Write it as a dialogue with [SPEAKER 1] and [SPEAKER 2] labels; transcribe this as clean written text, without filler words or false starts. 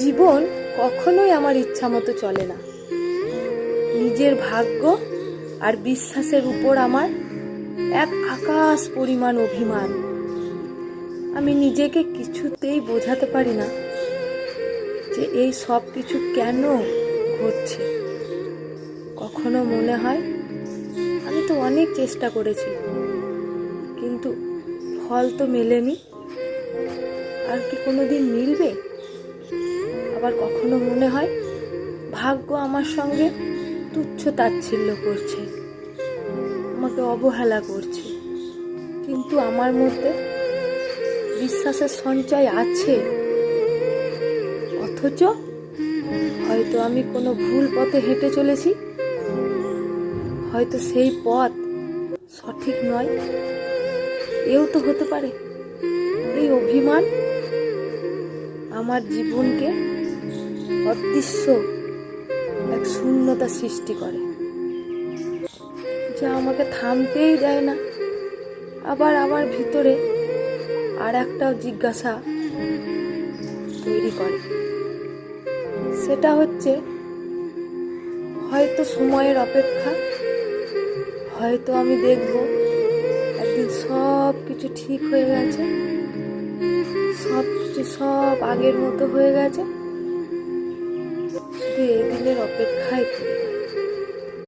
[SPEAKER 1] জীবন কখনোই আমার ইচ্ছা মতো চলে না। নিজের ভাগ্য আর বিশ্বাসের উপর আমার এক আকাশ পরিমাণ অভিমান। আমি নিজেকে কিছুতেই বোঝাতে পারি না যে এই সব কিছু কেন ঘটছে। কখনো মনে হয় আমি তো অনেক চেষ্টা করেছি, কিন্তু ফল তো মেলেনি, আর কি কোনোদিন মিলবে? আবার কখনো মনে হয় ভাগ্য আমার সঙ্গে তুচ্ছ তাচ্ছিল্য করছে, আমাকে অবহেলা করছে। কিন্তু আমার মধ্যে বিশ্বাসের সঞ্চয় আছে, অথচ হয়তো আমি কোনো ভুল পথে হেঁটে চলেছি, হয়তো সেই পথ সঠিক নয়। এও তো হতে পারে। এই অভিমান আমার জীবনকে অদৃশ্য এক শূন্যতা সৃষ্টি করে, যা আমাকে থামতেই দেয় না। আবার আমার ভিতরে আর একটা জিজ্ঞাসা তৈরি করে। সেটা হচ্ছে, হয়তো সময়ের অপেক্ষা, হয়তো আমি দেখব একদিন সব কিছু ঠিক হয়ে গেছে, সব কিছু সব আগের মতো হয়ে গেছে। শুধু এই দিনের অপেক্ষায় করি।